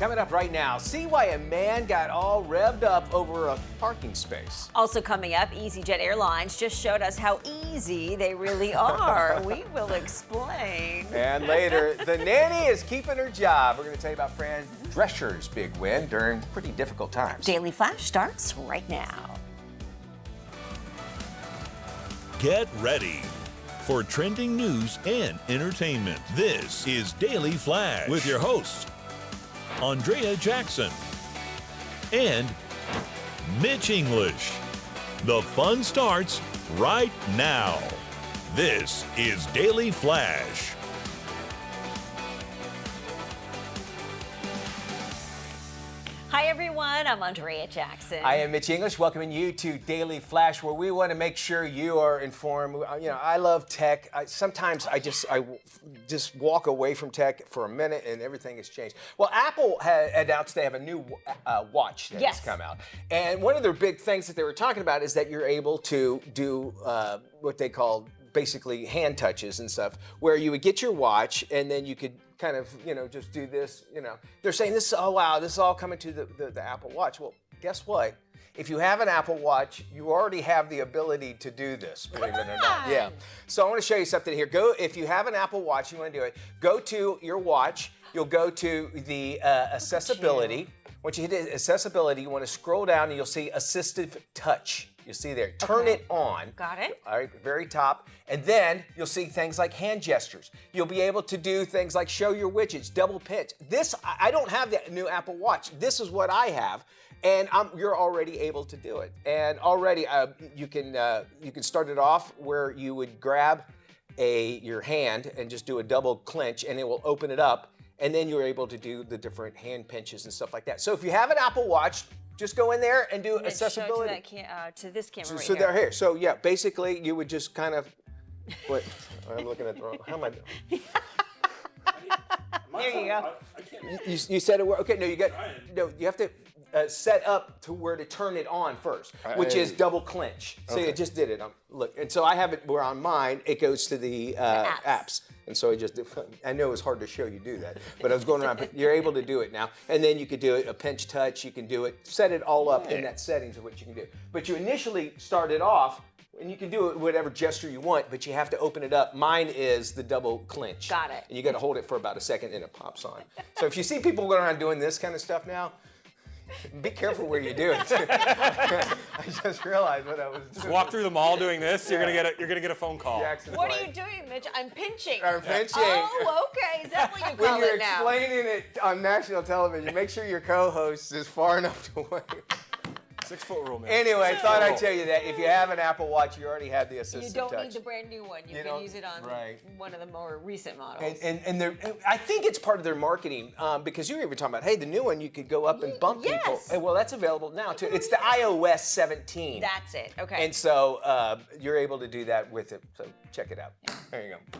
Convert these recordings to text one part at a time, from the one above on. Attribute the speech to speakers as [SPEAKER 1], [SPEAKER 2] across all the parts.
[SPEAKER 1] Coming up right now, see why a man got all revved up over a parking space.
[SPEAKER 2] Also coming up, EasyJet Airlines just showed us how easy they really are. We will explain.
[SPEAKER 1] And later, the nanny is keeping her job. We're going to tell you about Fran Drescher's big win during pretty difficult times.
[SPEAKER 2] Daily Flash starts right now.
[SPEAKER 3] Get ready for trending news and entertainment. This is Daily Flash with your hosts, Andrea Jackson and Mitch English. The fun starts right now. This is Daily Flash.
[SPEAKER 2] Hi everyone, I'm Andrea Jackson.
[SPEAKER 1] I am Mitch English, welcoming you to Daily Flash, where we want to make sure you are informed. You know, I love tech. Sometimes I just walk away from tech for a minute and everything has changed. Well, Apple had announced they have a new watch that has come out. And one of their big things that they were talking about is that you're able to do what they call basically hand touches and stuff, where you would get your watch and then you could kind of, you know, just do this, you know. They're saying this, oh wow, this is all coming to the Apple Watch. Well, guess what? If you have an Apple Watch, you already have the ability to do this, believe it or not. Yeah. So I want to show you something here. If you have an Apple Watch, you want to do it, go to your watch, you'll go to the accessibility. Once you hit accessibility, you want to scroll down and you'll see assistive touch. You see there, turn it on.
[SPEAKER 2] Got it.
[SPEAKER 1] All right, very top. And then you'll see things like hand gestures. You'll be able to do things like show your widgets, double pinch. This, I don't have the new Apple Watch. This is what I have. And you're already able to do it. And already you can start it off where you would grab your hand and just do a double clench and it will open it up. And then you're able to do the different hand pinches and stuff like that. So if you have an Apple Watch, just go in there and do accessibility.
[SPEAKER 2] To this camera right
[SPEAKER 1] So
[SPEAKER 2] here.
[SPEAKER 1] they're here. So yeah, basically you would just kind of, wait, I'm looking at the wrong, how am I doing?
[SPEAKER 2] There you go.
[SPEAKER 1] You said it, okay, no, you have to set up to where to turn it on first, which is double clench. So you just did it, look. And so I have it where on mine, it goes to the apps. And so I know it's hard to show you do that, but I was going around, but you're able to do it now. And then you could do it, a pinch touch, you can do it, set it all up in that settings of what you can do. But you initially start it off, and you can do it whatever gesture you want, but you have to open it up. Mine is the double clench.
[SPEAKER 2] Got it.
[SPEAKER 1] And you got to hold it for about a second and it pops on. So if you see people going around doing this kind of stuff now, be careful where you do it. I just realized what I was doing.
[SPEAKER 4] Just walk through the mall doing this, you're gonna get a phone call.
[SPEAKER 1] Jackson's
[SPEAKER 2] What
[SPEAKER 1] like,
[SPEAKER 2] are you doing, Mitch? I'm pinching.
[SPEAKER 1] I'm pinching.
[SPEAKER 2] Oh, okay. Is that what you call
[SPEAKER 1] When you're
[SPEAKER 2] it now?
[SPEAKER 1] explaining it on national television, make sure your co-host is far enough away.
[SPEAKER 4] 6 foot rule, man.
[SPEAKER 1] Anyway, thought I'd tell you that if you have an Apple Watch, you already have the assistive
[SPEAKER 2] You don't
[SPEAKER 1] touch.
[SPEAKER 2] need the brand new one. You can use it on one of the more recent models.
[SPEAKER 1] And I think it's part of their marketing because you were even talking about, hey, the new one, you could go up and bump people. And, well, that's available now too. It's the iOS 17.
[SPEAKER 2] That's it. Okay.
[SPEAKER 1] And so you're able to do that with it. So check it out. Yeah. There you go.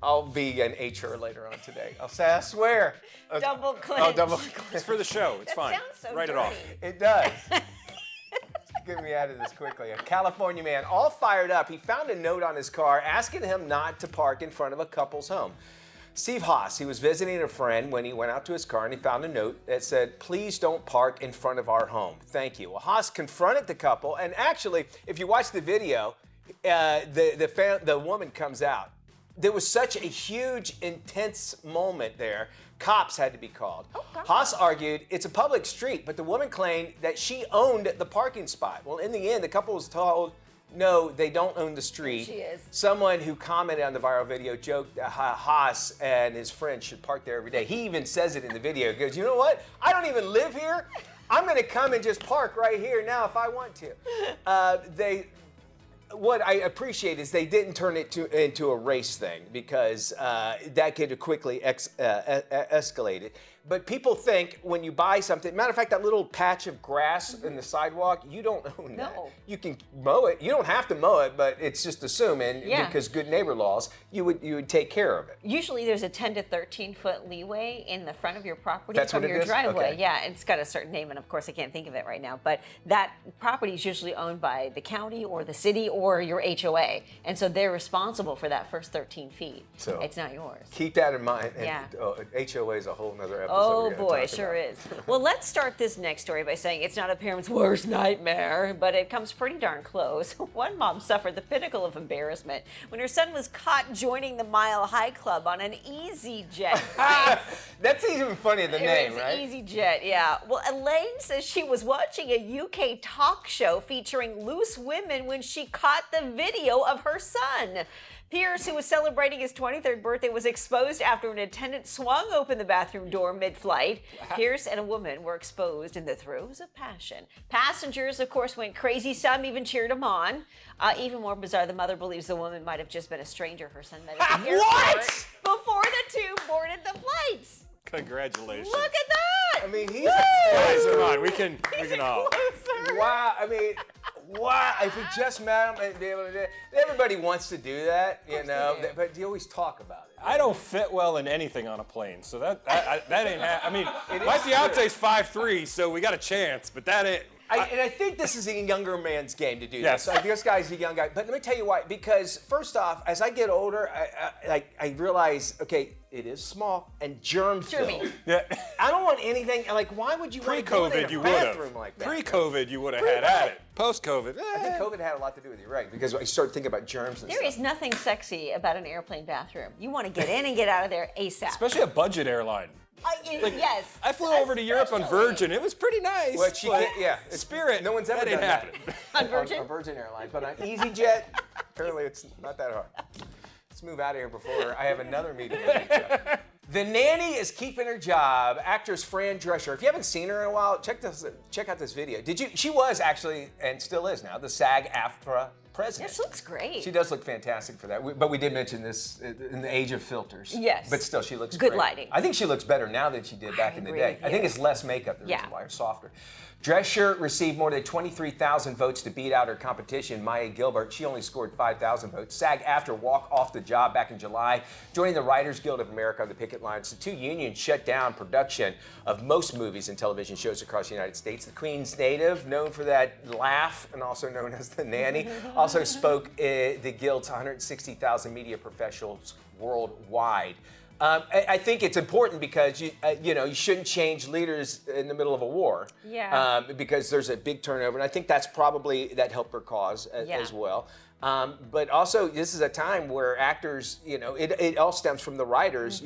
[SPEAKER 1] I'll be an HR later on today. I'll say, I swear.
[SPEAKER 2] Double clench.
[SPEAKER 1] Oh, double clench.
[SPEAKER 4] It's for the show. It's fine.
[SPEAKER 2] Sounds so
[SPEAKER 4] Write
[SPEAKER 2] dirty.
[SPEAKER 4] it off.
[SPEAKER 1] It does. Get me out of this quickly. A California man, all fired up. He found a note on his car asking him not to park in front of a couple's home. Steve Haas, he was visiting a friend when he went out to his car and he found a note that said, please don't park in front of our home. Thank you. Well, Haas confronted the couple, and actually, if you watch the video, the woman comes out. There was such a huge, intense moment there. Cops had to be called.
[SPEAKER 2] Oh,
[SPEAKER 1] Haas argued it's a public street, but the woman claimed that she owned the parking spot. Well, in the end, the couple was told, no, they don't own the street.
[SPEAKER 2] She is.
[SPEAKER 1] Someone who commented on the viral video joked that Haas and his friend should park there every day. He even says it in the video. He goes, you know what? I don't even live here. I'm going to come and just park right here now if I want to. What I appreciate is they didn't turn it into a race thing because that could quickly escalate it. But people think when you buy something, matter of fact, that little patch of grass in the sidewalk, you don't own that.
[SPEAKER 2] No.
[SPEAKER 1] You can mow it. You don't have to mow it, but it's just assuming because good neighbor laws, you would take care of it.
[SPEAKER 2] Usually there's a 10 to 13 foot leeway in the front of your property
[SPEAKER 1] That's
[SPEAKER 2] from
[SPEAKER 1] what it
[SPEAKER 2] your
[SPEAKER 1] is?
[SPEAKER 2] driveway.
[SPEAKER 1] Okay.
[SPEAKER 2] Yeah, it's got a certain name, and of course I can't think of it right now. But that property is usually owned by the county or the city or your HOA, and so they're responsible for that first 13 feet.
[SPEAKER 1] So
[SPEAKER 2] it's not yours.
[SPEAKER 1] Keep that in mind. And,
[SPEAKER 2] Yeah.
[SPEAKER 1] HOA is a whole nother episode.
[SPEAKER 2] Oh
[SPEAKER 1] we're gonna
[SPEAKER 2] boy,
[SPEAKER 1] talk
[SPEAKER 2] sure
[SPEAKER 1] about.
[SPEAKER 2] is. Well, let's start this next story by saying it's not a parent's worst nightmare, but it comes pretty darn close. One mom suffered the pinnacle of embarrassment when her son was caught joining the Mile High Club on an EasyJet flight.
[SPEAKER 1] That's even funnier than the name, right?
[SPEAKER 2] EasyJet, yeah. Well, Elaine says she was watching a UK talk show featuring loose women when she caught the video of her son. Pierce, who was celebrating his 23rd birthday, was exposed after an attendant swung open the bathroom door mid-flight. Pierce and a woman were exposed in the throes of passion. Passengers, of course, went crazy. Some even cheered him on. Even more bizarre, the mother believes the woman might have just been a stranger her son met at the airport
[SPEAKER 1] What?
[SPEAKER 2] before the two boarded the flights.
[SPEAKER 4] Congratulations.
[SPEAKER 2] Look at that!
[SPEAKER 1] I mean, he's
[SPEAKER 4] Guys, come on. We can all.
[SPEAKER 2] Closer.
[SPEAKER 1] wow. I mean, wow. If we just met him and be able to do it, everybody wants to do that, you know.
[SPEAKER 2] do.
[SPEAKER 1] But you always talk about it.
[SPEAKER 4] I don't fit well in anything on a plane, so that ain't. I mean,
[SPEAKER 1] It
[SPEAKER 4] my
[SPEAKER 1] is
[SPEAKER 4] fiance's 5'3", so we got a chance, but that ain't.
[SPEAKER 1] And I think this is a younger man's game to do
[SPEAKER 4] Yes.
[SPEAKER 1] this. Like, this guy's a young guy. But let me tell you why. Because first off, as I get older, I realize, okay, it is small and germ-filled.
[SPEAKER 2] Germy.
[SPEAKER 4] Yeah.
[SPEAKER 1] I don't want anything, like, why would you want to do it in
[SPEAKER 4] Pre-COVID,
[SPEAKER 1] a
[SPEAKER 4] you would have.
[SPEAKER 1] bathroom like that?
[SPEAKER 4] Pre-COVID, you would have had at it. Post-COVID,
[SPEAKER 1] I think COVID had a lot to do with it, right? Because I started thinking about germs and
[SPEAKER 2] There
[SPEAKER 1] stuff.
[SPEAKER 2] is nothing sexy about an airplane bathroom. You want to get in and get out of there ASAP.
[SPEAKER 4] especially a budget airline.
[SPEAKER 2] Yes.
[SPEAKER 4] I flew over to Europe on
[SPEAKER 2] Especially.
[SPEAKER 4] Virgin. It was pretty nice.
[SPEAKER 1] Well, she
[SPEAKER 4] but
[SPEAKER 1] can't, yeah. it's-
[SPEAKER 4] Spirit.
[SPEAKER 1] No one's ever
[SPEAKER 4] that ain't
[SPEAKER 1] done
[SPEAKER 4] happening.
[SPEAKER 1] that.
[SPEAKER 2] On Virgin?
[SPEAKER 1] On Virgin Airlines. But on EasyJet, apparently it's not that hard. Let's move out of here before I have another meeting with Mitch. The nanny is keeping her job. Actress Fran Drescher. If you haven't seen her in a while, check out this video. Did you? She was actually, and still is now, the SAG-AFTRA president.
[SPEAKER 2] This looks great.
[SPEAKER 1] She does look fantastic for that. But we did mention this in the age of filters.
[SPEAKER 2] Yes.
[SPEAKER 1] But still, she looks
[SPEAKER 2] Good
[SPEAKER 1] great.
[SPEAKER 2] lighting.
[SPEAKER 1] I think she looks better now than she did back in the
[SPEAKER 2] agree
[SPEAKER 1] day.
[SPEAKER 2] with
[SPEAKER 1] I think
[SPEAKER 2] you.
[SPEAKER 1] it's less makeup, the
[SPEAKER 2] Yeah.
[SPEAKER 1] reason why, or softer. Drescher received more than 23,000 votes to beat out her competition, Maya Gilbert. She only scored 5,000 votes. SAG-AFTRA walked off the job back in July, joining the Writers Guild of America on the picket lines. The two unions shut down production of most movies and television shows across the United States. The Queen's native, known for that laugh and also known as the nanny, also spoke the Guild's 160,000 media professionals worldwide. I think it's important because you shouldn't change leaders in the middle of a war.
[SPEAKER 2] Yeah.
[SPEAKER 1] Because there's a big turnover, and I think that helped her cause
[SPEAKER 2] Yeah.
[SPEAKER 1] as well. But also, this is a time where actors, it all stems from the writers.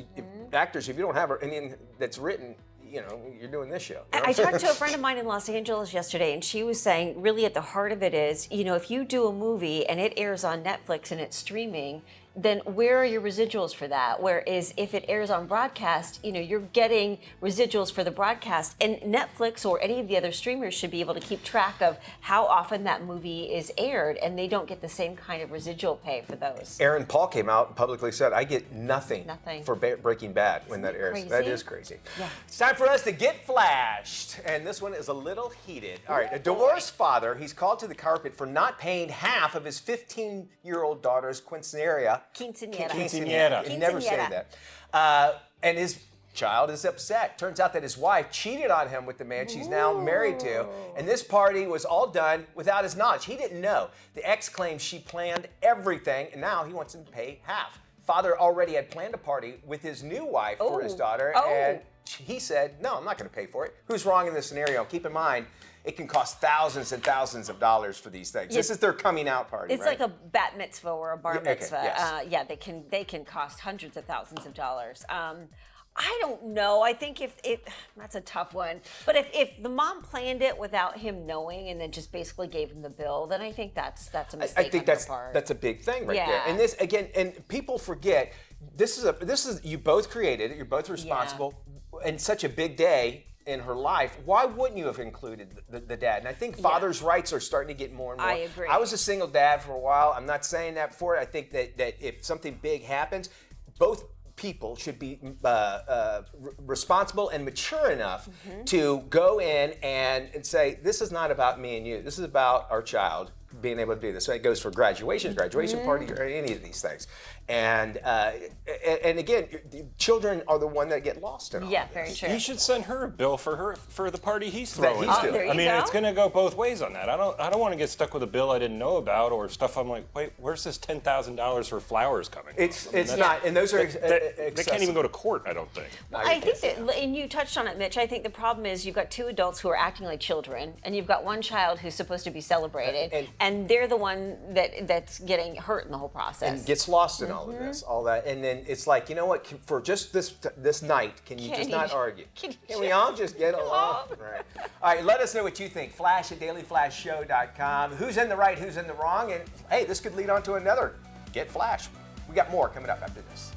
[SPEAKER 1] Actors, if you don't have anything that's written, you're doing this show.
[SPEAKER 2] I talked to a friend of mine in Los Angeles yesterday, and she was saying, really at the heart of it is, if you do a movie and it airs on Netflix and it's streaming, then where are your residuals for that? Whereas if it airs on broadcast, you're getting residuals for the broadcast, and Netflix or any of the other streamers should be able to keep track of how often that movie is aired, and they don't get the same kind of residual pay for those.
[SPEAKER 1] Aaron Paul came out and publicly said, I get nothing for Breaking Bad when that airs.
[SPEAKER 2] crazy?
[SPEAKER 1] That is crazy.
[SPEAKER 2] Yeah.
[SPEAKER 1] It's time for us to get flashed, and this one is a little heated. All right, a divorced father, he's called to the carpet for not paying half of his 15-year-old daughter's quinceanera.
[SPEAKER 2] Quinceañera.
[SPEAKER 1] You never say that. And his child is upset. Turns out that his wife cheated on him with the man she's now married to, and this party was all done without his knowledge. He didn't know. The ex claims she planned everything, and now he wants him to pay half. Father already had planned a party with his new wife for his daughter, and he said, no, I'm not going to pay for it. Who's wrong in this scenario? Keep in mind, it can cost thousands and thousands of dollars for these things. This is their coming out party,
[SPEAKER 2] It's
[SPEAKER 1] right?
[SPEAKER 2] like a bat mitzvah or a bar
[SPEAKER 1] okay,
[SPEAKER 2] mitzvah.
[SPEAKER 1] yes.
[SPEAKER 2] They can cost hundreds of thousands of dollars. I don't know. I think if that's a tough one. But if the mom planned it without him knowing and then just basically gave him the bill, then I think that's a mistake.
[SPEAKER 1] I think
[SPEAKER 2] on her part.
[SPEAKER 1] that's a big thing right there.
[SPEAKER 2] Yeah.
[SPEAKER 1] And this again, and people forget this is you both created it. You're both responsible, and such a big day in her life. Why wouldn't you have included the dad? And I think fathers' rights are starting to get more and more.
[SPEAKER 2] I agree.
[SPEAKER 1] I was a single dad for a while. I'm not saying that for it. I think that if something big happens, both people should be responsible and mature enough to go in and say, this is not about me and you. This is about our child. being able to do this. So it goes for graduation party, or any of these things. And again, children are the one that get lost in all
[SPEAKER 2] Yeah,
[SPEAKER 1] of this.
[SPEAKER 2] very true.
[SPEAKER 4] You should send her a bill for the party he's throwing.
[SPEAKER 1] he's doing.
[SPEAKER 2] There you
[SPEAKER 4] I mean,
[SPEAKER 2] go.
[SPEAKER 4] it's going to go both ways on that. I don't want to get stuck with a bill I didn't know about or stuff. I'm like, wait, where's this $10,000 for flowers coming from?
[SPEAKER 1] It's not, and those are
[SPEAKER 4] They can't even go to court, I don't think.
[SPEAKER 2] I think that, and you touched on it, Mitch, I think the problem is you've got two adults who are acting like children, and you've got one child who's supposed to be celebrated, and they're the one that's getting hurt in the whole process.
[SPEAKER 1] and gets lost in all of this, all that, and then it's like, you know what? For just this night, can you
[SPEAKER 2] Can
[SPEAKER 1] just
[SPEAKER 2] you-
[SPEAKER 1] not argue?
[SPEAKER 2] can
[SPEAKER 1] Can we all just get along?
[SPEAKER 2] along?
[SPEAKER 1] Right. All right, let us know what you think. Flash at dailyflashshow.com. Who's in the right? Who's in the wrong? And hey, this could lead on to another Get Flash. We got more coming up after this.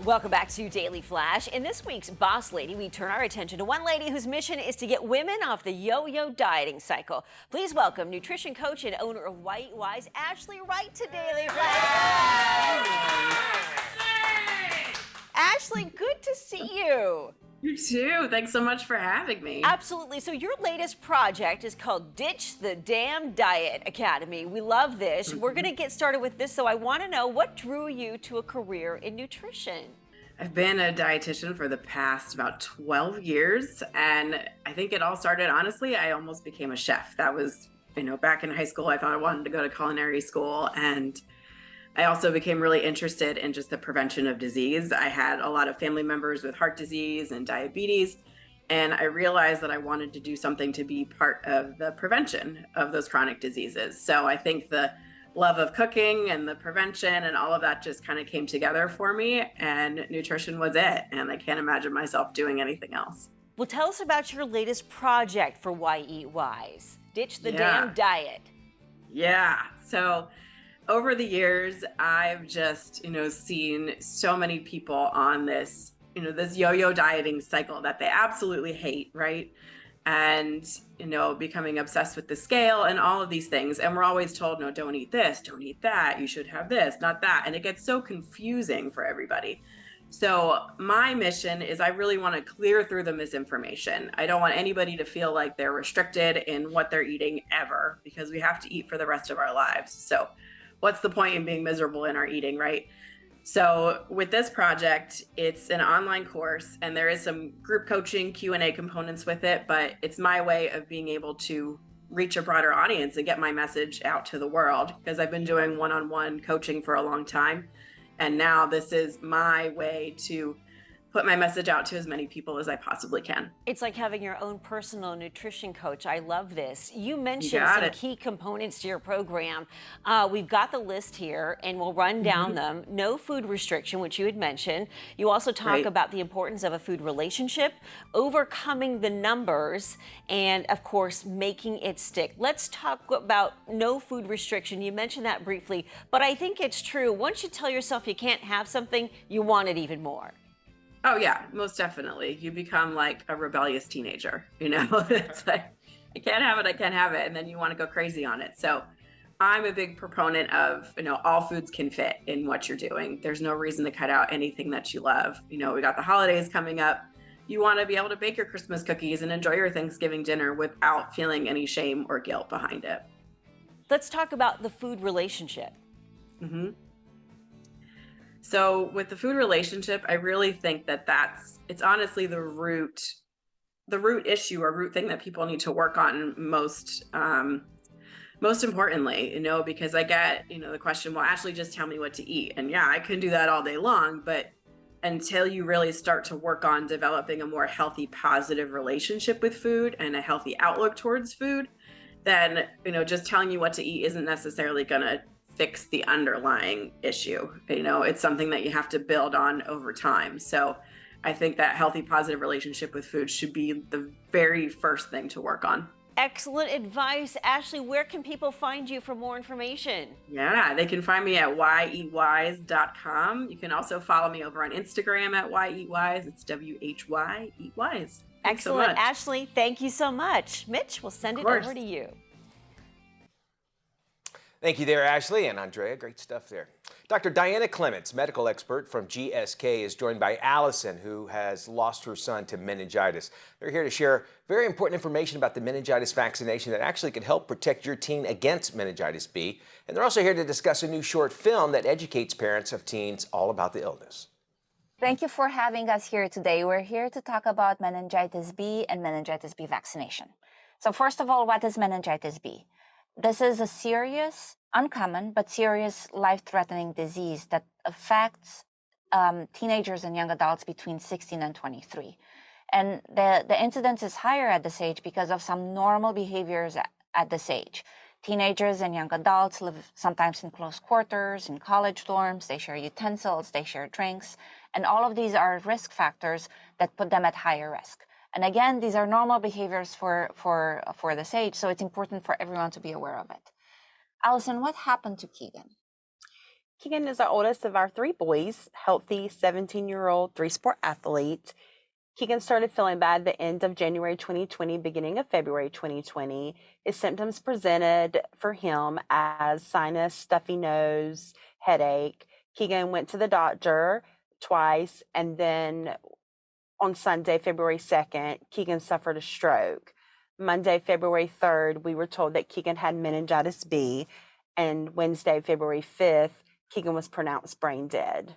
[SPEAKER 2] Welcome back to Daily Flash. In this week's Boss Lady, we turn our attention to one lady whose mission is to get women off the yo-yo dieting cycle. Please welcome nutrition coach and owner of Why Eat Wise, Ashlee Wright, to Daily Flash. Ashlee, good to see you.
[SPEAKER 5] You too. Thanks so much for having me.
[SPEAKER 2] Absolutely. So your latest project is called Ditch the Damn Diet Academy. We love this. We're going to get started with this. So I want to know, what drew you to a career in nutrition?
[SPEAKER 5] I've been a dietitian for the past about 12 years, and I think it all started, honestly, I almost became a chef. That was, back in high school, I thought I wanted to go to culinary school, and I also became really interested in just the prevention of disease. I had a lot of family members with heart disease and diabetes, and I realized that I wanted to do something to be part of the prevention of those chronic diseases. So I think the love of cooking and the prevention and all of that just kind of came together for me, and nutrition was it. And I can't imagine myself doing anything else.
[SPEAKER 2] Well, tell us about your latest project for Why Eat Wise. Ditch the Damn Diet.
[SPEAKER 5] Yeah. So over the years, I've just, seen so many people on this, this yo-yo dieting cycle that they absolutely hate, right? And, becoming obsessed with the scale and all of these things. And we're always told, no, don't eat this, don't eat that. You should have this, not that. And it gets so confusing for everybody. So my mission is I really want to clear through the misinformation. I don't want anybody to feel like they're restricted in what they're eating ever, because we have to eat for the rest of our lives. So what's the point in being miserable in our eating, right? So with this project, it's an online course, and there is some group coaching Q&A components with it, but it's my way of being able to reach a broader audience and get my message out to the world, because I've been doing one-on-one coaching for a long time. And now this is my way to put my message out to as many people as I possibly can.
[SPEAKER 2] It's like having your own personal nutrition coach. I love this. You mentioned
[SPEAKER 5] got
[SPEAKER 2] some
[SPEAKER 5] it.
[SPEAKER 2] key components to your program. We've got the list here, and we'll run down them. No food restriction, which you had mentioned. You also talk
[SPEAKER 5] Right.
[SPEAKER 2] about the importance of a food relationship, overcoming the numbers, and of course, making it stick. Let's talk about no food restriction. You mentioned that briefly, but I think it's true. Once you tell yourself you can't have something, you want it even more.
[SPEAKER 5] Oh yeah, most definitely. You become like a rebellious teenager, It's like, I can't have it. And then you want to go crazy on it. So I'm a big proponent of, all foods can fit in what you're doing. There's no reason to cut out anything that you love. We got the holidays coming up. You want to be able to bake your Christmas cookies and enjoy your Thanksgiving dinner without feeling any shame or guilt behind it.
[SPEAKER 2] Let's talk about the food relationship.
[SPEAKER 5] So with the food relationship, I really think that it's honestly the root issue or root thing that people need to work on most importantly, because I get, the question, well, Ashlee, just tell me what to eat. And yeah, I can do that all day long, but until you really start to work on developing a more healthy, positive relationship with food and a healthy outlook towards food, then, just telling you what to eat isn't necessarily going to fix the underlying issue. It's something that you have to build on over time. So I think that healthy, positive relationship with food should be the very first thing to work on.
[SPEAKER 2] Excellent advice. Ashlee, where can people find you for more information?
[SPEAKER 5] Yeah, they can find me at whyeatwise.com. You can also follow me over on Instagram at whyeatwise. It's WHY Eat Wise. Thanks so
[SPEAKER 2] Excellent.
[SPEAKER 5] much.
[SPEAKER 2] Ashlee, thank you so much. Mitch, we'll send it over to you.
[SPEAKER 1] Thank you there, Ashley and Andrea. Great stuff there. Dr. Diana Clements, medical expert from GSK, is joined by Allison, who has lost her son to meningitis. They're here to share very important information about the meningitis vaccination that actually could help protect your teen against meningitis B. And they're also here to discuss a new short film that educates parents of teens all about the illness.
[SPEAKER 6] Thank you for having us here today. We're here to talk about meningitis B and meningitis B vaccination. So first of all, what is meningitis B? This is a serious, uncommon, but serious life-threatening disease that affects teenagers and young adults between 16 and 23. And the incidence is higher at this age because of some normal behaviors at this age. Teenagers and young adults live sometimes in close quarters, in college dorms, they share utensils, they share drinks, and all of these are risk factors that put them at higher risk. And again, these are normal behaviors for this age, so it's important for everyone to be aware of it. Allison, what happened to Keegan?
[SPEAKER 7] Keegan is our oldest of our three boys, healthy 17-year-old three-sport athlete. Keegan started feeling bad at the end of January 2020, beginning of February 2020. His symptoms presented for him as sinus, stuffy nose, headache. Keegan went to the doctor twice, and then on Sunday, February 2nd, Keegan suffered a stroke. Monday, February 3rd, we were told that Keegan had meningitis B, and Wednesday, February 5th, Keegan was pronounced brain dead.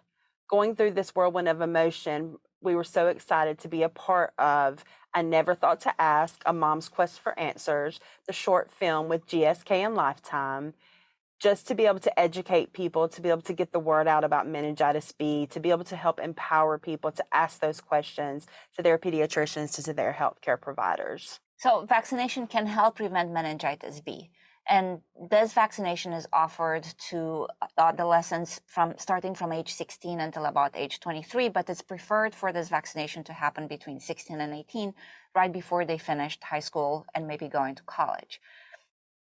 [SPEAKER 7] Going through this whirlwind of emotion, we were so excited to be a part of I Never Thought to Ask, A Mom's Quest for Answers, the short film with GSK and Lifetime, just to be able to educate people, to be able to get the word out about meningitis B, to be able to help empower people to ask those questions to their pediatricians, to their healthcare providers.
[SPEAKER 6] So vaccination can help prevent meningitis B. And this vaccination is offered to adolescents starting from age 16 until about age 23, but it's preferred for this vaccination to happen between 16 and 18, right before they finished high school and maybe going to college.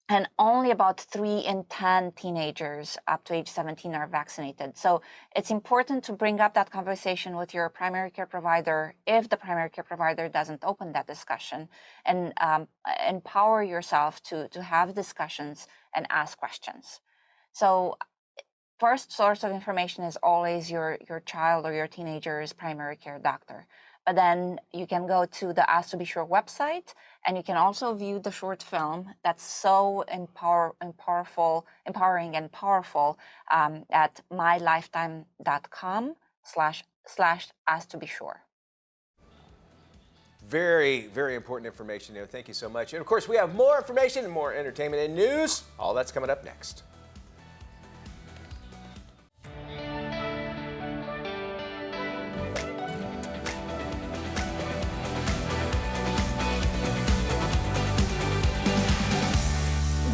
[SPEAKER 6] And only about 3 in 10 teenagers up to age 17 are vaccinated. So it's important to bring up that conversation with your primary care provider if the primary care provider doesn't open that discussion, and empower yourself to have discussions and ask questions. So first source of information is always your child or your teenager's primary care doctor. But then you can go to the Ask to Be Sure website, and you can also view the short film that's so empowering and powerful at mylifetime.com/ask to be sure.
[SPEAKER 1] Very, very important information there. Thank you so much. And of course, we have more information and more entertainment and news. All that's coming up next.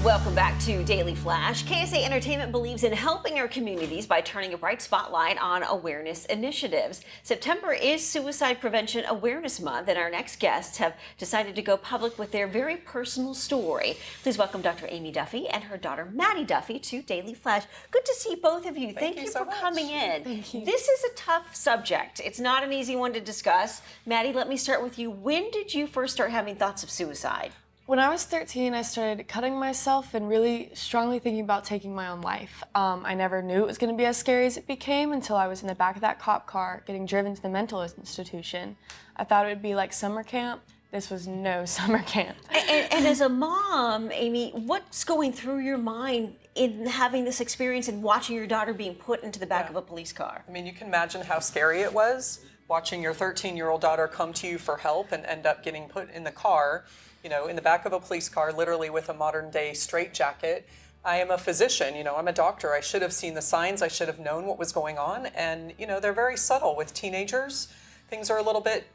[SPEAKER 2] Welcome back to Daily Flash. KSA Entertainment believes in helping our communities by turning a bright spotlight on awareness initiatives. September is Suicide Prevention Awareness Month, and our next guests have decided to go public with their very personal story. Please welcome Dr. Aimee Duffy and her daughter Madie Duffy to Daily Flash. Good to see both of you. Thank you
[SPEAKER 8] so
[SPEAKER 2] for
[SPEAKER 8] much.
[SPEAKER 2] coming in.
[SPEAKER 8] Thank you.
[SPEAKER 2] This is a tough subject. It's not an easy one to discuss. Madie, let me start with you. When did you first start having thoughts of suicide?
[SPEAKER 8] When I was 13, I started cutting myself and really strongly thinking about taking my own life. I never knew it was going to be as scary as it became until I was in the back of that cop car getting driven to the mental institution. I thought it would be like summer camp. This was no summer camp.
[SPEAKER 2] And as a mom, Aimee, what's going through your mind in having this experience and watching your daughter being put into the back of a police car?
[SPEAKER 9] I mean, you can imagine how scary it was watching your 13-year-old daughter come to you for help and end up getting put in the car, you know, in the back of a police car, literally with a modern-day straitjacket. I am a physician, you know, I'm a doctor. I should have seen the signs. I should have known what was going on. And, you know, they're very subtle with teenagers. Things are a little bit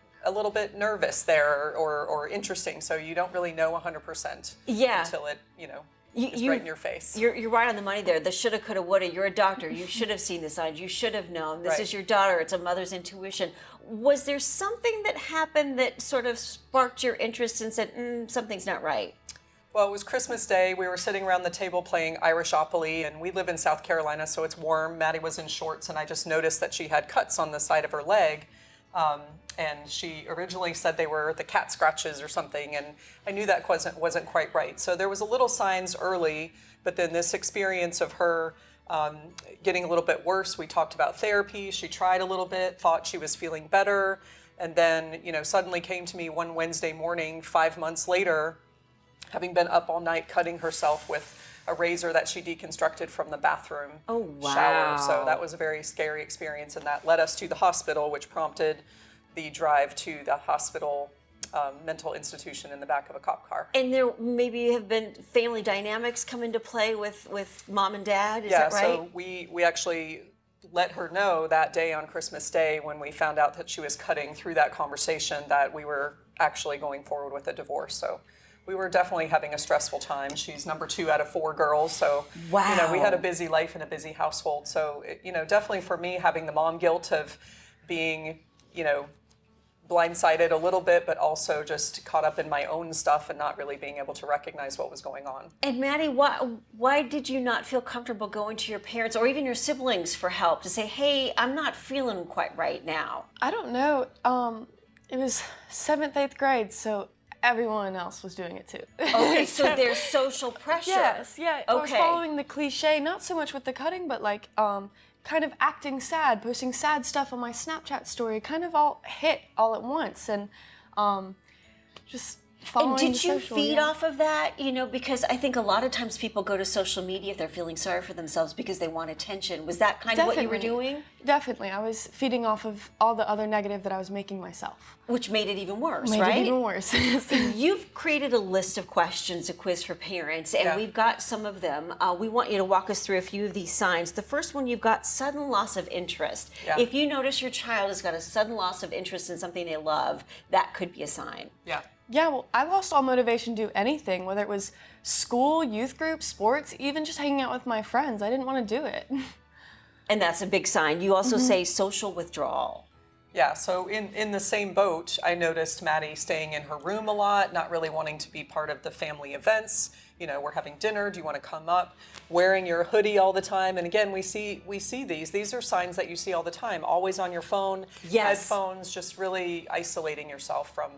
[SPEAKER 9] nervous there or interesting. So you don't really know 100% until it, you know, is right in your face.
[SPEAKER 2] You're right on the money there. The shoulda, coulda, woulda. You're a doctor. You should have seen the signs. You should have known. This is your daughter. It's a mother's intuition. Was there something that happened that sort of sparked your interest and said, something's not right?
[SPEAKER 9] Well, it was Christmas Day. We were sitting around the table playing Irishopoly, and we live in South Carolina, so it's warm. Madie was in shorts, and I just noticed that she had cuts on the side of her leg. And she originally said they were the cat scratches or something, and I knew that wasn't quite right. So there was a little signs early, But then this experience of her getting a little bit worse, we talked about therapy. She tried a little bit, thought she was feeling better, and then, suddenly came to me one Wednesday morning, 5 months later, having been up all night cutting herself with a razor that she deconstructed from the bathroom shower. So that was a very scary experience, and that led us to the hospital, which prompted the drive to the hospital mental institution in the back of a cop car.
[SPEAKER 2] And there maybe have been family dynamics come into play with mom and dad, is that right?
[SPEAKER 9] So we actually let her know that day on Christmas Day, when we found out that she was cutting, through that conversation, that we were actually going forward with a divorce. So we were definitely having a stressful time. She's number 2 out of 4 girls, so we had a busy life and a busy household. So definitely for me, having the mom guilt of being blindsided a little bit, but also just caught up in my own stuff and not really being able to recognize what was going on.
[SPEAKER 2] And Madie, why did you not feel comfortable going to your parents or even your siblings for help to say, hey, I'm not feeling quite right now?
[SPEAKER 8] I don't know. It was 7th, 8th grade, so everyone else was doing it too.
[SPEAKER 2] Okay, so there's social pressure.
[SPEAKER 8] Yes, yeah. I was
[SPEAKER 2] Okay.
[SPEAKER 8] following the cliche, not so much with the cutting, but like kind of acting sad, posting sad stuff on my Snapchat story, kind of all hit all at once, and just following
[SPEAKER 2] And did
[SPEAKER 8] the
[SPEAKER 2] you
[SPEAKER 8] social,
[SPEAKER 2] feed
[SPEAKER 8] yeah.
[SPEAKER 2] off of that? Because I think a lot of times people go to social media if they're feeling sorry for themselves because they want attention. Was that kind of what you were doing?
[SPEAKER 8] Definitely. I was feeding off of all the other negative that I was making myself.
[SPEAKER 2] Which made it even worse,
[SPEAKER 8] Made
[SPEAKER 2] right?
[SPEAKER 8] it even worse.
[SPEAKER 2] You've created a list of questions, a quiz for parents, and we've got some of them. We want you to walk us through a few of these signs. The first one, you've got sudden loss of interest.
[SPEAKER 9] Yeah.
[SPEAKER 2] If you notice your child has got a sudden loss of interest in something they love, that could be a sign.
[SPEAKER 9] Yeah.
[SPEAKER 8] Yeah, well, I lost all motivation to do anything, whether it was school, youth group, sports, even just hanging out with my friends. I didn't want to do it.
[SPEAKER 2] And that's a big sign. You also say social withdrawal.
[SPEAKER 9] Yeah, so in the same boat, I noticed Madie staying in her room a lot, not really wanting to be part of the family events. We're having dinner, do you want to come up? Wearing your hoodie all the time. And again, we see these. These are signs that you see all the time. Always on your phone, headphones, just really isolating yourself from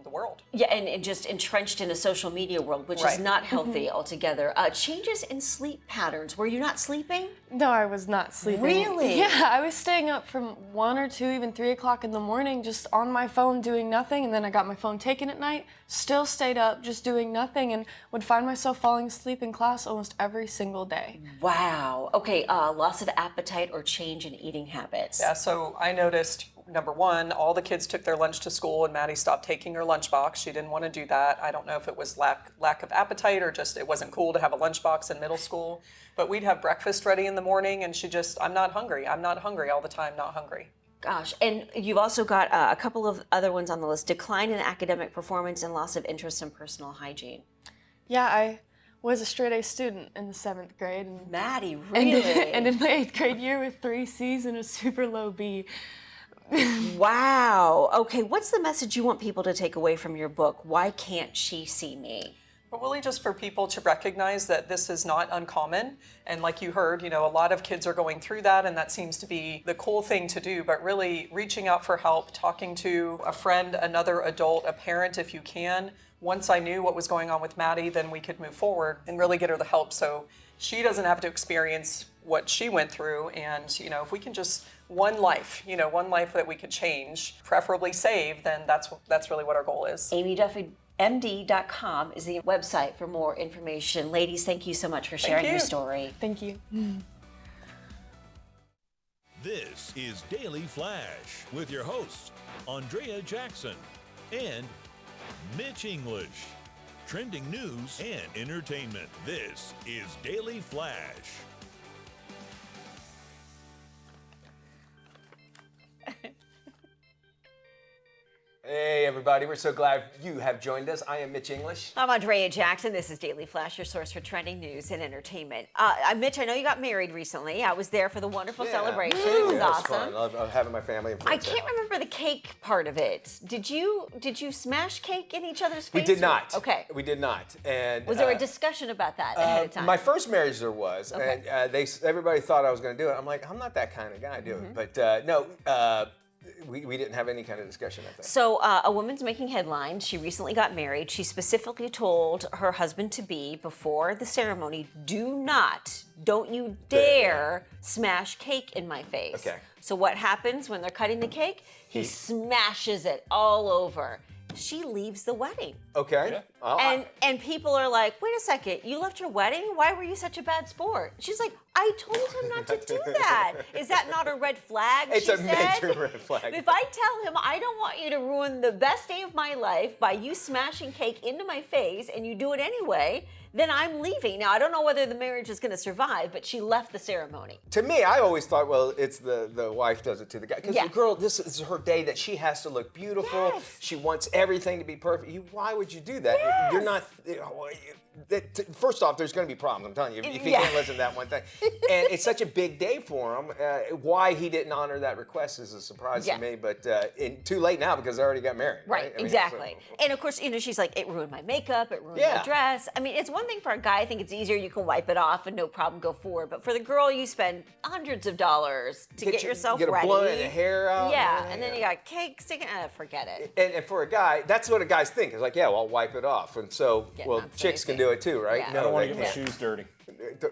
[SPEAKER 9] the world.
[SPEAKER 2] Yeah, and just entrenched in a social media world, which is not healthy altogether. Changes in sleep patterns. Were you not sleeping?
[SPEAKER 8] No, I was not sleeping.
[SPEAKER 2] Really?
[SPEAKER 8] Yeah, I was staying up from 1 or 2, even 3 o'clock in the morning, just on my phone doing nothing, and then I got my phone taken at night, still stayed up just doing nothing, and would find myself falling asleep in class almost every single day.
[SPEAKER 2] Wow. Okay, loss of appetite or change in eating habits.
[SPEAKER 9] Yeah, so I noticed, number 1, all the kids took their lunch to school and Madie stopped taking her lunchbox. She didn't want to do that. I don't know if it was lack of appetite or just it wasn't cool to have a lunchbox in middle school. But we'd have breakfast ready in the morning and she just, I'm not hungry all the time, not hungry.
[SPEAKER 2] Gosh, and you've also got a couple of other ones on the list. Decline in academic performance and loss of interest in personal hygiene.
[SPEAKER 8] Yeah, I was a straight A student in the 7th grade. And
[SPEAKER 2] Madie, really?
[SPEAKER 8] And in my 8th grade year with 3 C's and a super low B.
[SPEAKER 2] Wow. Okay, what's the message you want people to take away from your book, Why Can't She See Me?
[SPEAKER 9] But really just for people to recognize that this is not uncommon. And like you heard, a lot of kids are going through that and that seems to be the cool thing to do, but really reaching out for help, talking to a friend, another adult, a parent if you can. Once I knew what was going on with Madie, then we could move forward and really get her the help so she doesn't have to experience what she went through. And, if we can just one life that we could change, preferably save, then that's really what our goal is.
[SPEAKER 2] Aimee Duffy. MD.com is the website for more information. Ladies, thank you so much for sharing your story.
[SPEAKER 8] Thank you.
[SPEAKER 3] This is Daily Flash with your hosts, Andrea Jackson and Mitch English. Trending news and entertainment. This is Daily Flash.
[SPEAKER 1] Hey everybody, we're so glad you have joined us. I am Mitch English.
[SPEAKER 2] I'm Andrea Jackson. This is Daily Flash, your source for trending news and entertainment. Mitch, I know you got married recently. I was there for the wonderful celebration. It was awesome.
[SPEAKER 1] Fun. I love having my family and
[SPEAKER 2] I
[SPEAKER 1] friends
[SPEAKER 2] can't remember the cake part of it. Did you smash cake in each other's face?
[SPEAKER 1] We did not.
[SPEAKER 2] Okay.
[SPEAKER 1] We did not. And
[SPEAKER 2] Was there a discussion about that ahead of time?
[SPEAKER 1] My first marriage there was,
[SPEAKER 2] Okay.
[SPEAKER 1] and everybody thought I was going to do it. I'm like, I'm not that kind of guy, do it. But no. we didn't have any kind of discussion at that.
[SPEAKER 2] So a woman's making headlines. She recently got married. She specifically told her husband-to-be before the ceremony, don't you dare smash cake in my face.
[SPEAKER 1] Okay.
[SPEAKER 2] So what happens when they're cutting the cake? He smashes it all over. She leaves the wedding.
[SPEAKER 1] Okay.
[SPEAKER 4] Yeah.
[SPEAKER 1] Well,
[SPEAKER 2] And people are like, wait a second, you left your wedding? Why were you such a bad sport? She's like, I told him not to do that. Is that not a red flag?
[SPEAKER 1] It's
[SPEAKER 2] she
[SPEAKER 1] a
[SPEAKER 2] said?
[SPEAKER 1] major red flag.
[SPEAKER 2] If I tell him I don't want you to ruin the best day of my life by you smashing cake into my face and you do it anyway, then I'm leaving. Now, I don't know whether the marriage is going to survive, but she left the ceremony.
[SPEAKER 1] To me, I always thought, well, it's the wife does it to the guy. Because
[SPEAKER 2] Yeah.
[SPEAKER 1] the girl, this is her day that she has to look beautiful.
[SPEAKER 2] Yes.
[SPEAKER 1] She wants everything to be perfect. Why would you do that?
[SPEAKER 2] Yes.
[SPEAKER 1] You're not. First off, there's going to be problems. I'm telling you, if you
[SPEAKER 2] Yeah.
[SPEAKER 1] can't listen to that one thing. And it's such a big day for him. Why he didn't honor that request is a surprise
[SPEAKER 2] Yeah.
[SPEAKER 1] to me. But too late now because they already got married.
[SPEAKER 2] Right,
[SPEAKER 1] I mean,
[SPEAKER 2] exactly.
[SPEAKER 1] so-
[SPEAKER 2] And of course, she's like, it ruined my makeup, it ruined
[SPEAKER 1] Yeah.
[SPEAKER 2] my dress. I mean, it's one thing for a guy, I think it's easier, you can wipe it off and no problem go forward. But for the girl, you spend hundreds of dollars to get yourself
[SPEAKER 1] get a
[SPEAKER 2] ready.
[SPEAKER 1] blunt and a hair out.
[SPEAKER 2] Yeah, and then you got cake sticking, forget it.
[SPEAKER 1] And for a guy, that's what a guys think. It's like, yeah, well, I'll wipe it off. And so,
[SPEAKER 2] Yeah,
[SPEAKER 1] well,
[SPEAKER 2] not so
[SPEAKER 1] chicks can
[SPEAKER 2] easy.
[SPEAKER 1] do it too, right?
[SPEAKER 2] Yeah.
[SPEAKER 4] I don't want
[SPEAKER 1] they
[SPEAKER 4] to get my
[SPEAKER 1] can't.
[SPEAKER 4] shoes dirty.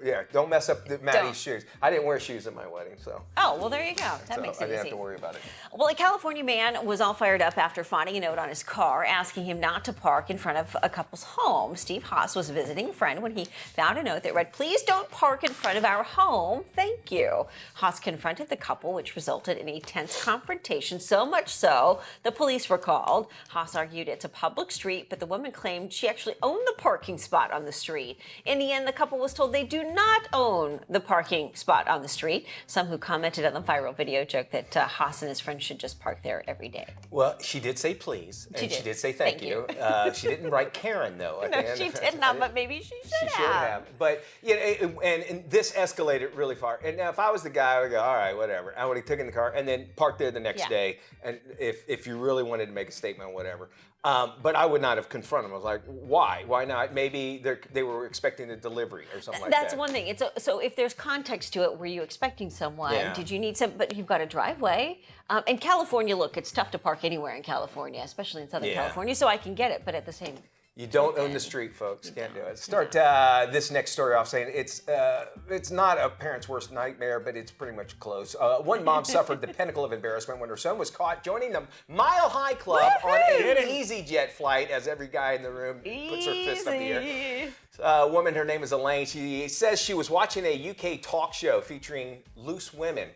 [SPEAKER 1] Yeah, don't mess up Maddie's
[SPEAKER 2] Don't.
[SPEAKER 1] shoes. I didn't wear shoes at my wedding, so,
[SPEAKER 2] Oh, well, there you go. That
[SPEAKER 1] so
[SPEAKER 2] makes
[SPEAKER 1] I
[SPEAKER 2] it
[SPEAKER 1] didn't have
[SPEAKER 2] easy.
[SPEAKER 1] to worry about it.
[SPEAKER 2] Well, a California man was all fired up after finding a note on his car asking him not to park in front of a couple's home. Steve Haas was visiting a friend when he found a note that read, "Please don't park in front of our home. Thank you." Haas confronted the couple, which resulted in a tense confrontation, so much so the police were called. Haas argued it's a public street, but the woman claimed she actually owned the parking spot on the street. In the end, the couple was told they do not own the parking spot on the street. Some who commented on the viral video joked that Haas and his friends should just park there every day.
[SPEAKER 1] Well, she did say please, and
[SPEAKER 2] She
[SPEAKER 1] she
[SPEAKER 2] did.
[SPEAKER 1] did say thank
[SPEAKER 2] Thank
[SPEAKER 1] you. She didn't write Karen, though. At
[SPEAKER 2] No,
[SPEAKER 1] the end.
[SPEAKER 2] she did not, but maybe she should
[SPEAKER 1] She should have. But, you know, and this escalated really far. And now if I was the guy, I would go, all right, whatever. I would have taken the car and then parked there the next
[SPEAKER 2] Yeah.
[SPEAKER 1] day. And if you really wanted to make a statement or whatever. But I would not have confronted them. I was like, why? Why not? Maybe they were expecting a delivery or something like that.
[SPEAKER 2] That's one thing. So if there's context to it, were you expecting someone?
[SPEAKER 1] Yeah.
[SPEAKER 2] Did you need some? But you've got a driveway. In California, look, it's tough to park anywhere in California, especially in Southern
[SPEAKER 1] Yeah.
[SPEAKER 2] California. So I can get it, but at the same.
[SPEAKER 1] You don't own the street, folks. Can't do it. Start this next story off saying it's not a parent's worst nightmare, but it's pretty much close. One mom suffered the pinnacle of embarrassment when her son was caught joining the Mile High Club on an EasyJet flight, as every guy in the room puts her fist up in the air. A woman, her name is Elaine. She says she was watching a UK talk show featuring loose women.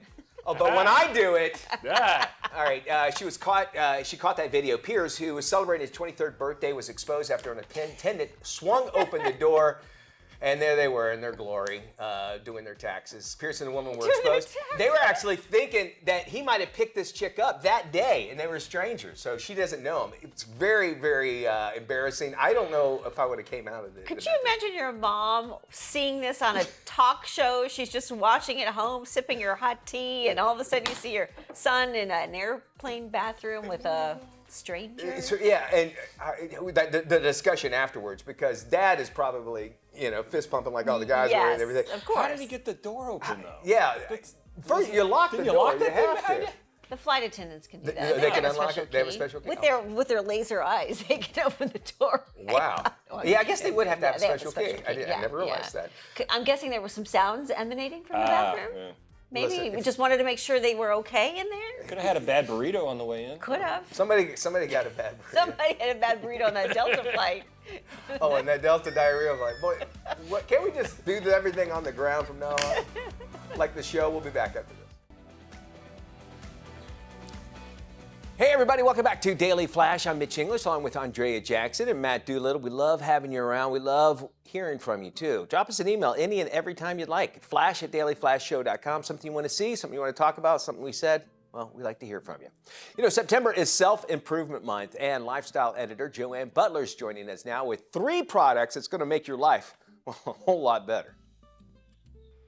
[SPEAKER 1] Oh, but when I do it, all right. She was caught. She caught that video. Piers, who was celebrating his 23rd birthday, was exposed after an attendant swung open the door, and there they were in their glory, doing their taxes. Piers and the woman were exposed. They were actually thinking that he might have picked this chick up that day, and they were strangers. So she doesn't know him. It's very, very embarrassing. I don't know if I would have came out of it.
[SPEAKER 2] Could you imagine your mom seeing this on a talk show? She's just watching at home, sipping her hot tea, and all of a sudden you see your son in an airplane bathroom with a stranger?
[SPEAKER 1] So, yeah, and the discussion afterwards, because Dad is probably, fist pumping like all the guys were and everything.
[SPEAKER 2] Of course.
[SPEAKER 4] How did he get the door open, though?
[SPEAKER 1] Yeah. First, you lock the
[SPEAKER 4] Didn't you
[SPEAKER 1] door.
[SPEAKER 4] lock that
[SPEAKER 1] You
[SPEAKER 4] thing
[SPEAKER 1] have to.
[SPEAKER 4] behind
[SPEAKER 2] The flight attendants can do that.
[SPEAKER 1] They can
[SPEAKER 2] have a
[SPEAKER 1] unlock
[SPEAKER 2] special
[SPEAKER 1] it? They have a
[SPEAKER 2] key.
[SPEAKER 1] special key?
[SPEAKER 2] With their laser eyes, they can open the door.
[SPEAKER 1] Wow. Yeah, I guess they would have to have a
[SPEAKER 2] They
[SPEAKER 1] special key. I never realized that.
[SPEAKER 2] I'm guessing there were some sounds emanating from the bathroom.
[SPEAKER 4] Yeah.
[SPEAKER 2] Maybe
[SPEAKER 1] Listen,
[SPEAKER 2] we just wanted to make sure they were okay in there.
[SPEAKER 4] Could have had a bad burrito on the way in.
[SPEAKER 2] Could have.
[SPEAKER 1] Somebody got a bad burrito.
[SPEAKER 2] Somebody had a bad burrito on that Delta flight.
[SPEAKER 1] Oh, and that Delta diarrhea, I'm like, boy, what? Can't we just do everything on the ground from now on? Like the show, we'll be back after this. Hey everybody, welcome back to Daily Flash. I'm Mitch English along with Andrea Jackson and Matt Doolittle. We love having you around. We love hearing from you too. Drop us an email any and every time you'd like. flash@dailyflashshow.com. Something you want to see, something you want to talk about, something we said. Well, we like to hear from you. September is Self-Improvement Month, and lifestyle editor Joanne Butler's joining us now with 3 products that's going to make your life a whole lot better.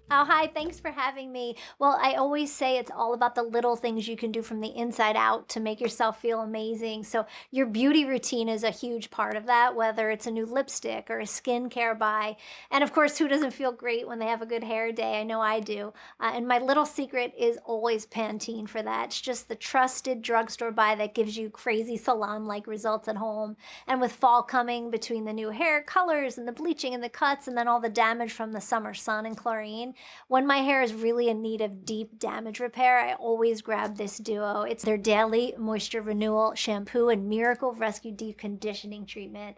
[SPEAKER 10] Oh, hi. Thanks for having me. Well, I always say it's all about the little things you can do from the inside out to make yourself feel amazing. So, your beauty routine is a huge part of that, whether it's a new lipstick or a skincare buy. And of course, who doesn't feel great when they have a good hair day? I know I do. And my little secret is always Pantene for that. It's just the trusted drugstore buy that gives you crazy salon like results at home. And with fall coming, between the new hair colors and the bleaching and the cuts, and then all the damage from the summer sun and chlorine, when my hair is really in need of deep damage repair, I always grab this duo. It's their Daily Moisture Renewal Shampoo and Miracle Rescue Deep Conditioning Treatment.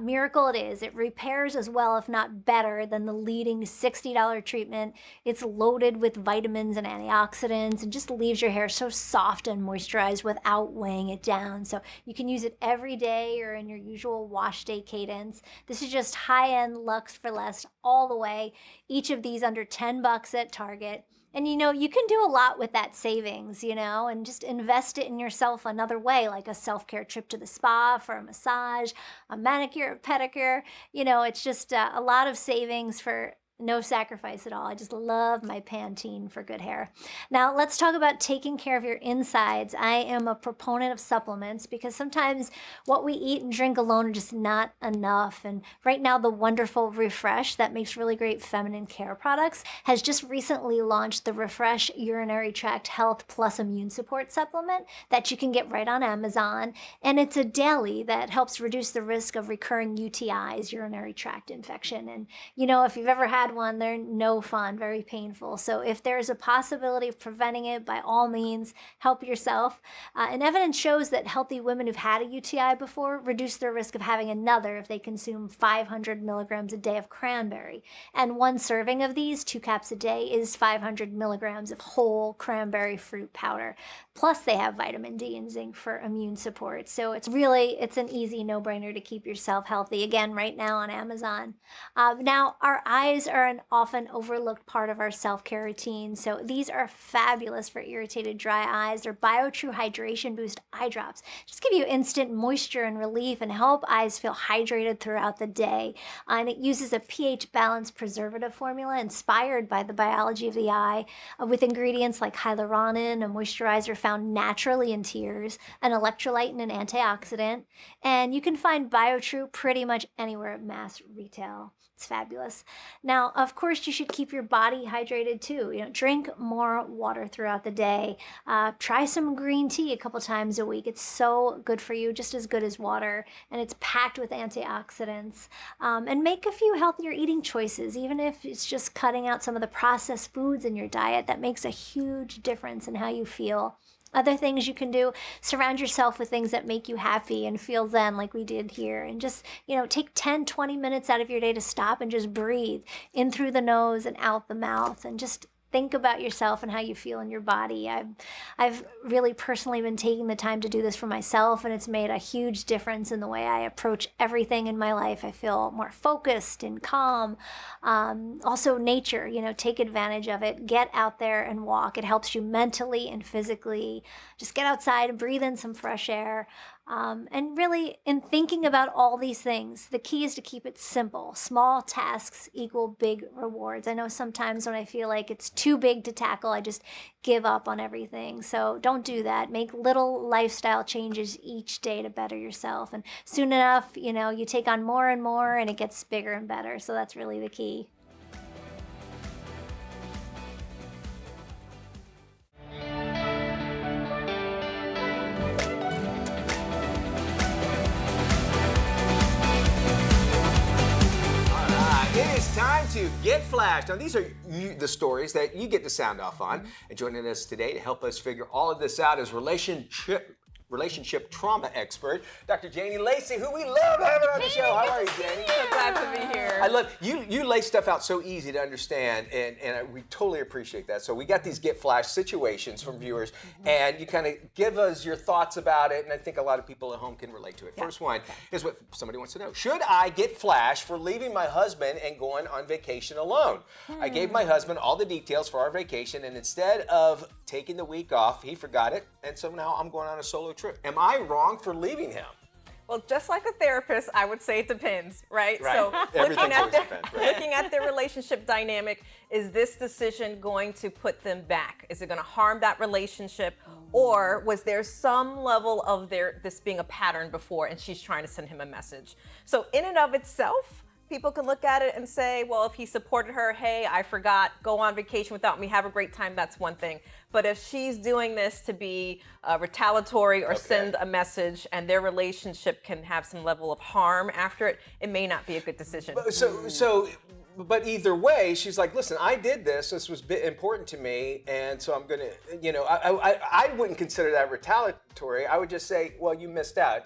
[SPEAKER 10] Miracle it is. It repairs as well, if not better, than the leading $60 treatment. It's loaded with vitamins and antioxidants and just leaves your hair so soft and moisturized without weighing it down. So you can use it every day or in your usual wash day cadence. This is just high-end Luxe for Less all the way. Each of these under $10 at Target. And you can do a lot with that savings, and just invest it in yourself another way, like a self-care trip to the spa for a massage, a manicure, a pedicure. It's just a lot of savings for no sacrifice at all. I just love my Pantene for good hair. Now, let's talk about taking care of your insides. I am a proponent of supplements because sometimes what we eat and drink alone are just not enough. And right now, the wonderful Refresh that makes really great feminine care products has just recently launched the Refresh Urinary Tract Health Plus Immune Support Supplement that you can get right on Amazon. And it's a daily that helps reduce the risk of recurring UTIs, urinary tract infection. And, if you've ever had one, they're no fun, very painful. So if there's a possibility of preventing it, by all means, help yourself. And evidence shows that healthy women who've had a UTI before reduce their risk of having another if they consume 500 milligrams a day of cranberry. And one serving of these, 2 caps a day, is 500 milligrams of whole cranberry fruit powder. Plus they have vitamin D and zinc for immune support. So it's an easy no-brainer to keep yourself healthy. Again, right now on Amazon. Now, our eyes are an often overlooked part of our self-care routine. So these are fabulous for irritated dry eyes. They're BioTrue Hydration Boost eye drops. Just give you instant moisture and relief and help eyes feel hydrated throughout the day. And it uses a pH balanced preservative formula inspired by the biology of the eye, with ingredients like hyaluronan, a moisturizer found naturally in tears, an electrolyte and an antioxidant. And you can find BioTrue pretty much anywhere at mass retail. It's fabulous. Now, of course, you should keep your body hydrated too. Drink more water throughout the day. Try some green tea a couple times a week. It's so good for you, just as good as water, and it's packed with antioxidants. And make a few healthier eating choices, even if it's just cutting out some of the processed foods in your diet. That makes a huge difference in how you feel. Other things you can do, surround yourself with things that make you happy and feel zen like we did here. And just, take 10, 20 minutes out of your day to stop and just breathe in through the nose and out the mouth, and just think about yourself and how you feel in your body. I've really personally been taking the time to do this for myself, and it's made a huge difference in the way I approach everything in my life. I feel more focused and calm. Also, nature, take advantage of it. Get out there and walk. It helps you mentally and physically. Just get outside and breathe in some fresh air. And really, in thinking about all these things, the key is to keep it simple. Small tasks equal big rewards. I know sometimes when I feel like it's too big to tackle, I just give up on everything. So don't do that. Make little lifestyle changes each day to better yourself. And soon enough, you take on more and more, and it gets bigger and better. So that's really the key.
[SPEAKER 1] It is time to get flashed. Now, these are the stories that you get to sound off on. And joining us today to help us figure all of this out is relationship trauma expert, Dr. Janie Lacey, who we love having on the show. How are you, Janie?
[SPEAKER 11] So glad to be here.
[SPEAKER 1] I love you lay stuff out so easy to understand, and we totally appreciate that. So we got these get flash situations from viewers, and you kind of give us your thoughts about it, and I think a lot of people at home can relate to it. First one is what somebody wants to know. Should I get flash for leaving my husband and going on vacation alone? I gave my husband all the details for our vacation, and instead of taking the week off, he forgot it, and so now I'm going on a solo trip. Am I wrong for leaving him?
[SPEAKER 11] Well, just like a therapist, I would say it depends, right?
[SPEAKER 1] Right.
[SPEAKER 11] So
[SPEAKER 1] Everything
[SPEAKER 11] looking at,
[SPEAKER 1] always depends, right?
[SPEAKER 11] looking at their relationship dynamic, is this decision going to put them back? Is it going to harm that relationship? Or was there some level of this being a pattern before and she's trying to send him a message? So in and of itself, people can look at it and say, well, if he supported her, hey, I forgot, go on vacation without me, have a great time, that's one thing. But if she's doing this to be retaliatory or send a message and their relationship can have some level of harm after it, it may not be a good decision.
[SPEAKER 1] But either way, she's like, listen, I did this. This was important to me. And so I'm going to, I wouldn't consider that retaliatory. I would just say, well, you missed out.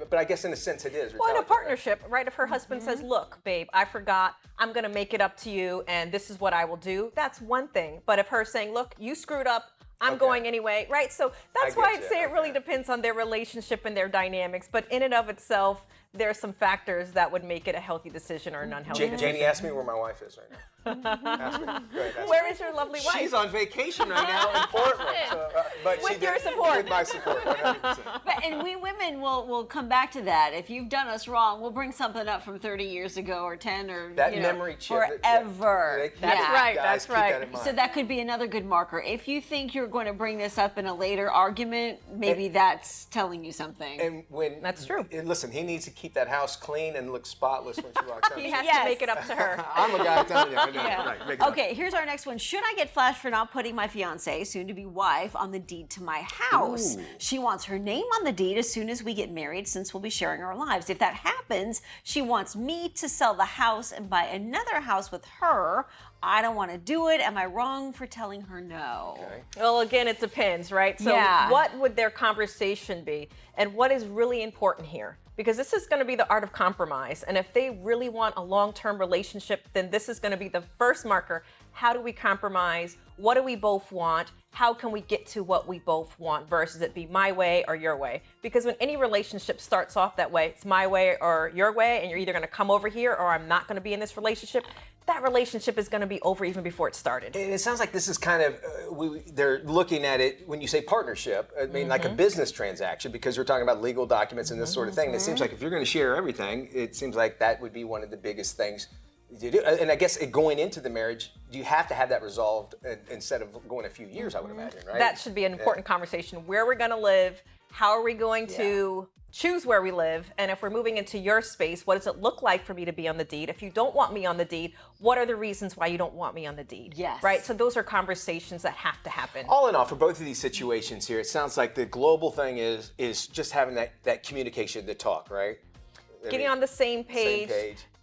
[SPEAKER 1] But I guess in a sense it is retaliatory.
[SPEAKER 11] Well, in a partnership, right? If her husband says, look, babe, I forgot, I'm going to make it up to you and this is what I will do, that's one thing. But if her saying, look, you screwed up, I'm going anyway, right? So that's why I'd say it really depends on their relationship and their dynamics. But in and of itself, there are some factors that would make it a healthy decision or an unhealthy decision.
[SPEAKER 1] Janie, ask me where my wife is right now. Ask me. Go ahead, ask
[SPEAKER 11] Where
[SPEAKER 1] me.
[SPEAKER 11] is your lovely wife?
[SPEAKER 1] She's on vacation right now in Portland. So, but
[SPEAKER 11] With
[SPEAKER 1] she
[SPEAKER 11] your
[SPEAKER 1] did,
[SPEAKER 11] support.
[SPEAKER 1] With my support, 100%.
[SPEAKER 2] And we women will come back to that. If you've done us wrong, we'll bring something up from 30 years ago or 10 or
[SPEAKER 1] That memory chip.
[SPEAKER 2] forever.
[SPEAKER 11] That's right.
[SPEAKER 1] Guys,
[SPEAKER 11] That's
[SPEAKER 1] keep
[SPEAKER 11] right.
[SPEAKER 1] that in mind.
[SPEAKER 2] So that could be another good marker. If you think you're going to bring this up in a later argument, maybe that's telling you something.
[SPEAKER 1] And when
[SPEAKER 11] That's true.
[SPEAKER 1] And listen, he needs to keep that house clean and look spotless when she walks out.
[SPEAKER 11] He has to make it up to her.
[SPEAKER 1] I'm a guy telling you. I know. Right, make it up.
[SPEAKER 2] Okay, here's our next one. Should I get flashed for not putting my fiance, soon-to-be wife, on the deed to my house?
[SPEAKER 1] Ooh.
[SPEAKER 2] She wants her name on the deed as soon as we get married, since we'll be sharing our lives. If that happens, she wants me to sell the house and buy another house with her. I don't want to do it. Am I wrong for telling her no?
[SPEAKER 1] Okay.
[SPEAKER 11] Well, again, it depends, right? So what would their conversation be? And what is really important here? Because this is going to be the art of compromise. And if they really want a long-term relationship, then this is going to be the first marker. How do we compromise? What do we both want? How can we get to what we both want versus it be my way or your way? Because when any relationship starts off that way, it's my way or your way, and you're either going to come over here or I'm not going to be in this relationship, that relationship is going to be over even before it started.
[SPEAKER 1] And it sounds like this is kind of, they're looking at it, when you say partnership, I mean like a business transaction, because we're talking about legal documents and this sort of thing. And it seems like if you're going to share everything, it seems like that would be one of the biggest things to do. And I guess going into the marriage, you have to have that resolved instead of going a few years, I would imagine, right?
[SPEAKER 11] That should be an important conversation. Where we're going to live, how are we going to choose where we live, and if we're moving into your space, what does it look like for me to be on the deed? If you don't want me on the deed, what are the reasons why you don't want me on the deed?
[SPEAKER 2] Yes.
[SPEAKER 11] Right? So those are conversations that have to happen.
[SPEAKER 1] All in all, for both of these situations here, it sounds like the global thing is just having that communication, the talk, right?
[SPEAKER 11] Getting on the same page,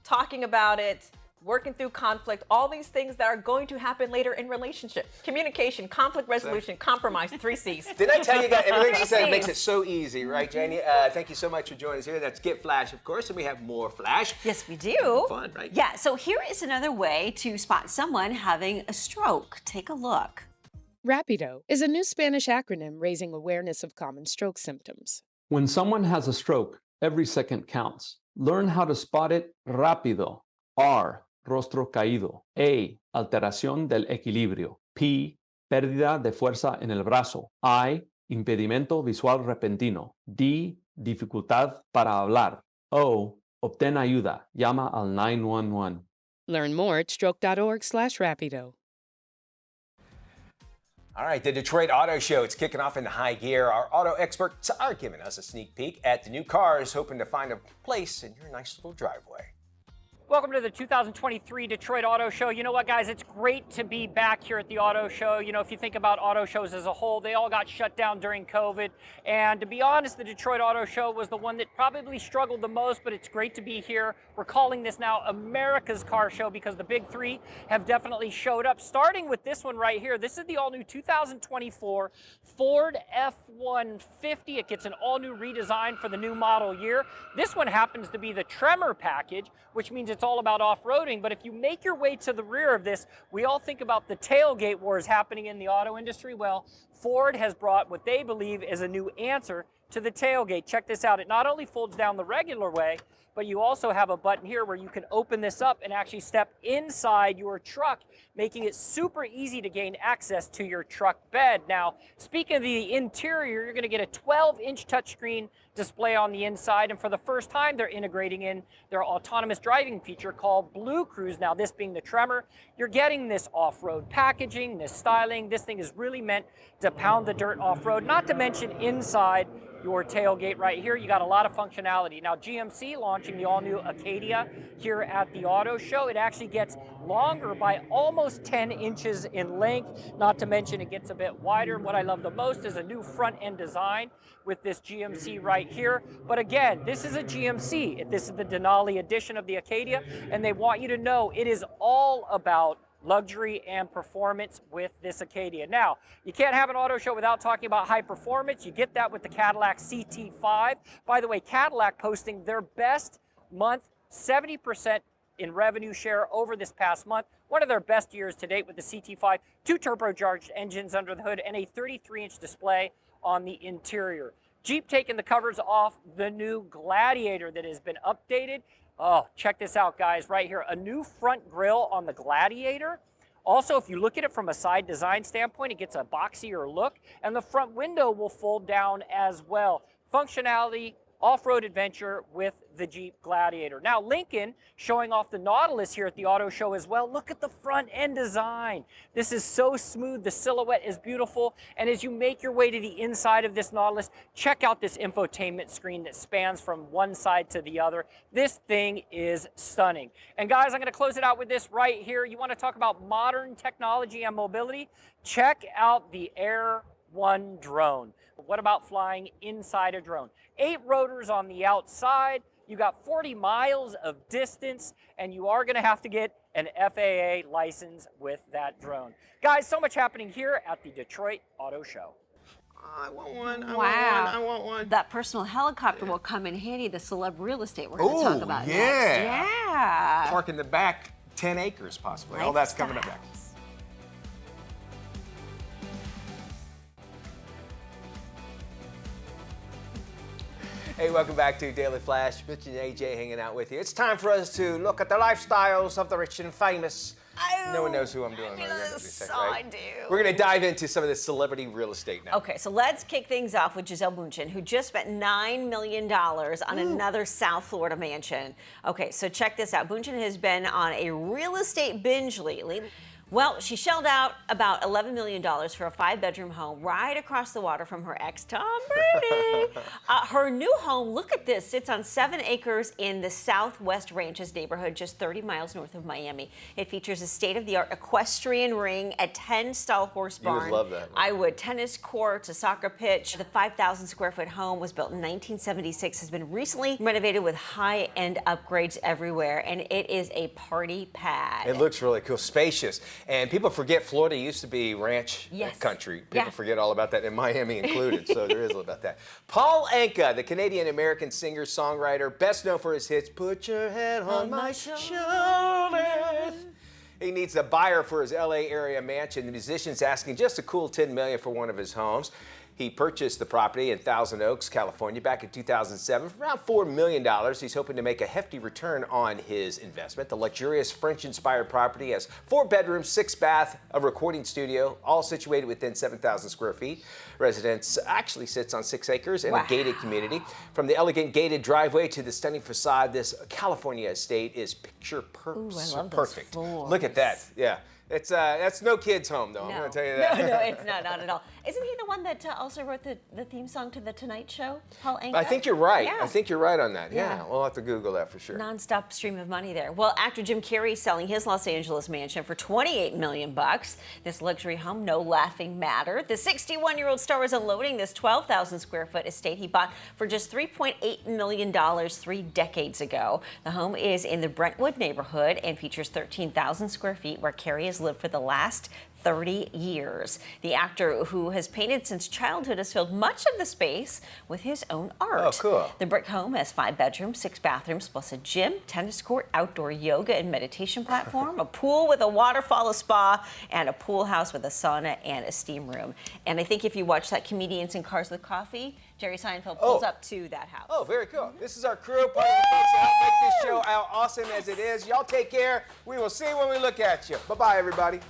[SPEAKER 11] talking about it, working through conflict, all these things that are going to happen later in relationship. Communication, conflict resolution, compromise, 3 C's.
[SPEAKER 1] Did I tell you guys, everything she said makes it so easy, right, Janie? Thank you so much for joining us here. That's Get Flash, of course, and we have more Flash.
[SPEAKER 2] Yes, we do.
[SPEAKER 1] Fun, right?
[SPEAKER 2] Yeah, so here is another way to spot someone having a stroke. Take a look.
[SPEAKER 12] Rapido is a new Spanish acronym raising awareness of common stroke symptoms.
[SPEAKER 13] When someone has a stroke, every second counts. Learn how to spot it rápido. R, rostro caído. A, alteración del equilibrio. P, pérdida de fuerza en el brazo. I, impedimento visual repentino. D, dificultad para hablar. O, obtén ayuda. Llama al 911.
[SPEAKER 12] Learn more at stroke.org/rapido.
[SPEAKER 1] All right, the Detroit Auto Show, it's kicking off in high gear. Our auto experts are giving us a sneak peek at the new cars, hoping to find a place in your nice little driveway.
[SPEAKER 14] Welcome to the 2023 Detroit Auto Show. You know what, guys? It's great to be back here at the Auto Show. You know, if you think about auto shows as a whole, they all got shut down during COVID. And to be honest, the Detroit Auto Show was the one that probably struggled the most, but it's great to be here. We're calling this now America's Car Show because the big three have definitely showed up, starting with this one right here. This is the all-new 2024 Ford F-150. It gets an all-new redesign for the new model year. This one happens to be the Tremor package, which means it's all about off-roading. But if you make your way to the rear of this, we all think about the tailgate wars happening in the auto industry. Well, Ford has brought what they believe is a new answer to the tailgate. Check this out. It not only folds down the regular way, but you also have a button here where you can open this up and actually step inside your truck, making it super easy to gain access to your truck bed. Now, speaking of the interior, you're going to get a 12-inch touchscreen display on the inside, and for the first time, they're integrating in their autonomous driving feature called Blue Cruise. Now, this being the Tremor, you're getting this off-road packaging, this styling. This thing is really meant to pound the dirt off-road, not to mention inside your tailgate right here. You got a lot of functionality. Now, GMC launching the all-new Acadia here at the auto show. It actually gets longer by almost 10 inches in length, not to mention it gets a bit wider. What I love the most is a new front-end design with this GMC right here. But again, this is a GMC. This is the Denali edition of the Acadia, and they want you to know it is all about luxury and performance with this Acadia. Now, you can't have an auto show without talking about high performance. You get that with the Cadillac CT5. By the way, Cadillac posting their best month, 70% in revenue share over this past month. One of their best years to date with the CT5, 2 turbocharged engines under the hood and a 33-inch display on the interior. Jeep taking the covers off the new Gladiator that has been updated. Oh, check this out, guys, right here. A new front grille on the Gladiator. Also, if you look at it from a side design standpoint, it gets a boxier look, and the front window will fold down as well. Functionality, off-road adventure with the Jeep Gladiator. Now, Lincoln showing off the Nautilus here at the auto show as well. Look at the front end design. This is so smooth. The silhouette is beautiful. And as you make your way to the inside of this Nautilus, check out this infotainment screen that spans from one side to the other. This thing is stunning. And guys, I'm going to close it out with this right here. You want to talk about modern technology and mobility? Check out the Air One drone. What about flying inside a drone? 8 rotors on the outside. You got 40 miles of distance, and you are going to have to get an FAA license with that drone. Guys, so much happening here at the Detroit Auto Show.
[SPEAKER 1] I want one.
[SPEAKER 2] Wow.
[SPEAKER 1] I want one.
[SPEAKER 2] That personal helicopter will come in handy, the celeb real estate we're going to talk about
[SPEAKER 1] yeah.
[SPEAKER 2] next. Yeah.
[SPEAKER 1] Park in the back, 10 acres possibly. All that's coming up next. Hey, welcome back to Daily Flash. Mitch and AJ hanging out with you. It's time for us to look at the lifestyles of the rich and famous. No one knows who I'm doing.
[SPEAKER 2] Yes,
[SPEAKER 1] right?
[SPEAKER 2] I do.
[SPEAKER 1] We're going to dive into some of this celebrity real estate now.
[SPEAKER 2] Okay, so let's kick things off with Gisele Bündchen, who just spent $9 million on another South Florida mansion. Okay, so check this out. Bündchen has been on a real estate binge lately. Well, she shelled out about $11 million for a 5-bedroom home right across the water from her ex, Tom Brady. Her new home, look at this, sits on 7 acres in the Southwest Ranches neighborhood, just 30 miles north of Miami. It features a state-of-the-art equestrian ring, a 10-stall horse barn.
[SPEAKER 1] You would love that.
[SPEAKER 2] I would. Tennis courts, a soccer pitch. The 5,000-square-foot home was built in 1976, has been recently renovated with high-end upgrades everywhere, and it is a party pad.
[SPEAKER 1] It looks really cool, spacious. And people forget Florida used to be ranch country. People forget all about that, and Miami included, so there is a little about that. Paul Anka, the Canadian-American singer-songwriter, best known for his hits, Put Your Head on My Shoulder. He needs a buyer for his LA area mansion. The musician's asking just a cool $10 million for one of his homes. He purchased the property in Thousand Oaks, California, back in 2007 for around $4 million. He's hoping to make a hefty return on his investment. The luxurious French-inspired property has 4 bedrooms, 6 bath, a recording studio, all situated within 7,000 square feet. Residence actually sits on 6 acres in a gated community. From the elegant gated driveway to the stunning facade, this California estate is picture perfect.
[SPEAKER 2] Floors.
[SPEAKER 1] Look at that. Yeah. It's that's no kid's home, though. I'm going to tell you that.
[SPEAKER 2] No, it's not at all. Isn't he the one that also wrote the theme song to The Tonight Show, Paul Anka?
[SPEAKER 1] I think you're right.
[SPEAKER 2] Yeah.
[SPEAKER 1] I think you're right on that. Yeah, we'll have to Google that for sure.
[SPEAKER 2] Non-stop stream of money there. Well, actor Jim Carrey selling his Los Angeles mansion for $28 million. This luxury home, no laughing matter. The 61-year-old star is unloading this 12,000 square foot estate he bought for just $3.8 million 3 decades ago. The home is in the Brentwood neighborhood and features 13,000 square feet where Carrey has lived for the last 30 years. The actor, who has painted since childhood, has filled much of the space with his own art.
[SPEAKER 1] Oh, cool.
[SPEAKER 2] The brick home has 5 bedrooms, 6 bathrooms, plus a gym, tennis court, outdoor yoga and meditation platform, a pool with a waterfall, a spa, and a pool house with a sauna and a steam room. And I think if you watch that Comedians in Cars with Coffee, Jerry Seinfeld pulls up to that house.
[SPEAKER 1] Oh, very cool. This is our crew, part of the folks that help make this show out awesome as it is. Y'all take care. We will see when we look at you. Bye-bye, everybody.